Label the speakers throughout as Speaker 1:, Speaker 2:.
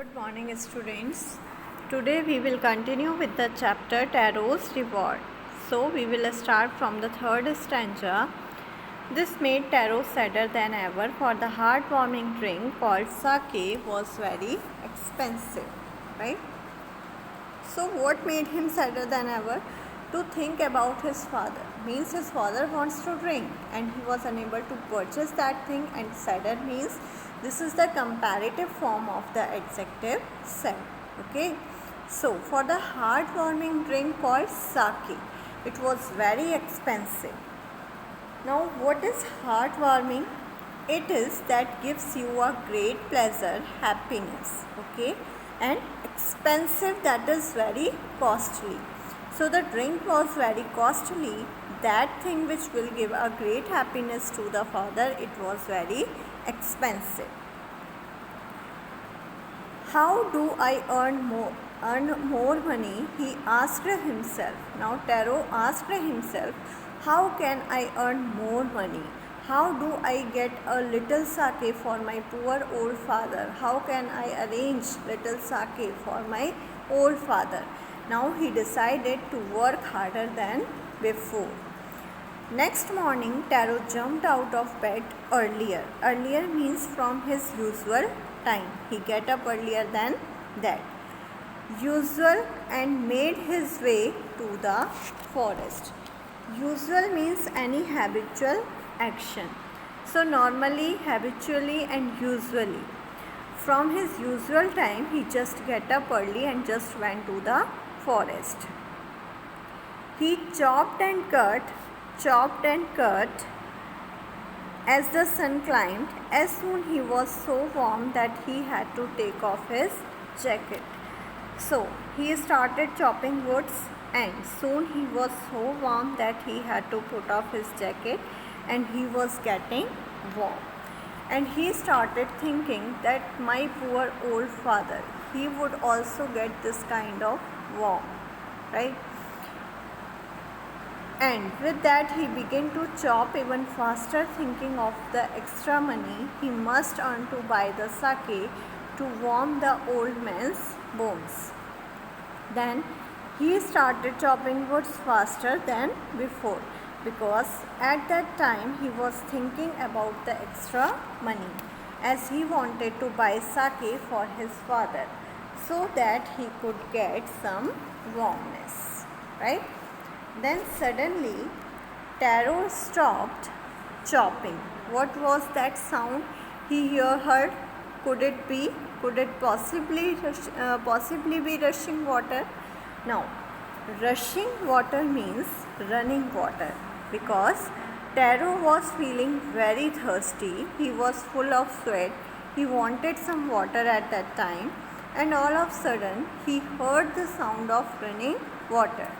Speaker 1: Good morning, students. Today we will continue with the chapter Tarot's Reward. So we will start from the third stanza. This made Tarot sadder than ever, for the heartwarming drink called sake was very expensive. Right? So what made him sadder than ever? To think about his father. Means his father wants to drink and he was unable to purchase that thing, and sadder means this is the comparative form of the adjective sad. Okay. So for the heartwarming drink called sake, it was very expensive. Now what is heartwarming? It is that gives you a great pleasure, happiness. Okay. And expensive, that is very costly. So the drink was very costly. That thing which will give a great happiness to the father, it was very expensive. How do I earn more money? He asked himself. Now Tarot asked himself, how can I earn more money? How do I get a little sake for my poor old father? How can I arrange little sake for my old father? Now he decided to work harder than before. Next morning, Tarot jumped out of bed earlier. Earlier means from his usual time. He get up earlier than that. Usual, and made his way to the forest. Usual means any habitual action. So normally, habitually and usually. From his usual time, he just get up early and just went to the forest. He chopped and cut as the sun climbed. As soon he was so warm that he had to take off his jacket. So he started chopping woods, and soon he was so warm that he had to put off his jacket and he was getting warm. And he started thinking that my poor old father, he would also get this kind of warm, right? And with that he began to chop even faster, thinking of the extra money he must earn to buy the sake to warm the old man's bones. Then he started chopping woods faster than before, because at that time he was thinking about the extra money, as he wanted to buy sake for his father so that he could get some warmness, right? Then suddenly Tarot stopped chopping. What was that sound he heard? Could it possibly be rushing water? Now, rushing water means running water, because Tarot was feeling very thirsty. He was full of sweat. He wanted some water at that time, and all of a sudden he heard the sound of running water.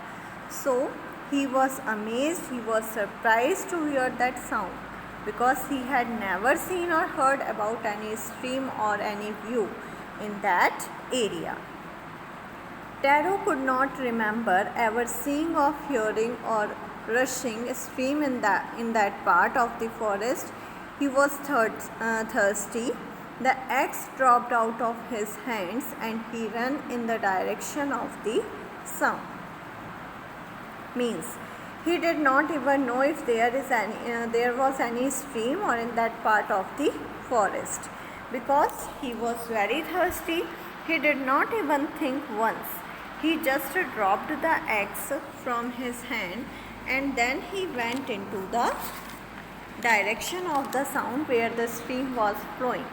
Speaker 1: So he was amazed, he was surprised to hear that sound, because he had never seen or heard about any stream or any view in that area. Tarot could not remember ever seeing or hearing or rushing a stream in that part of the forest. He was thirsty. The axe dropped out of his hands and he ran in the direction of the sound. Means he did not even know if there was any stream or in that part of the forest, because he was very thirsty. He did not even think once. He just dropped the axe from his hand and then he went into the direction of the sound where the stream was flowing.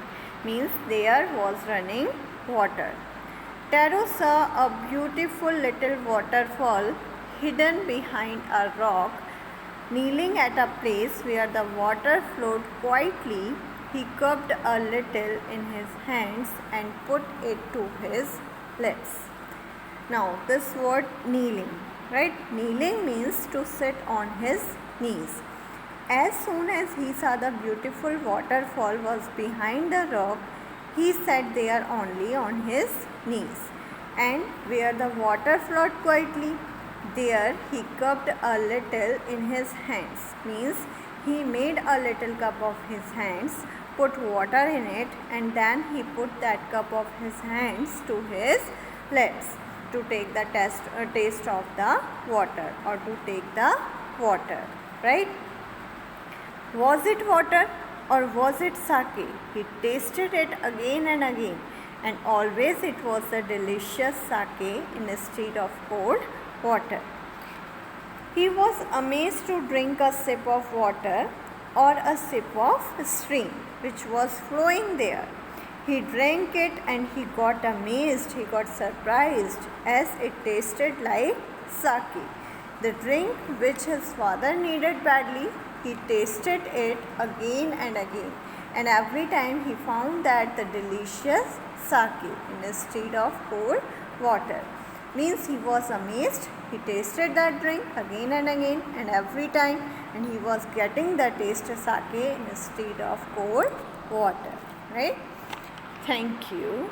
Speaker 1: Means there was running water. Tarot saw a beautiful little waterfall hidden behind a rock. Kneeling at a place where the water flowed quietly, he cupped a little in his hands and put it to his lips. Now this word kneeling, right? Kneeling means to sit on his knees. As soon as he saw the beautiful waterfall was behind the rock, he sat there only on his knees. And where the water flowed quietly, there he cupped a little in his hands. Means he made a little cup of his hands, put water in it, and then he put that cup of his hands to his lips to take the taste of the water, or to take the water, right? Was it water or was it sake? He tasted it again and again, and always it was a delicious sake instead of cold water. He was amazed to drink a sip of water or a sip of stream which was flowing there. He drank it and he got amazed, he got surprised, as it tasted like sake. The drink which his father needed badly, he tasted it again and again, and every time he found that the delicious sake instead of cold water. Means he was amazed, he tasted that drink again and again, and every time, and he was getting the taste of sake instead of cold water, right? Thank you.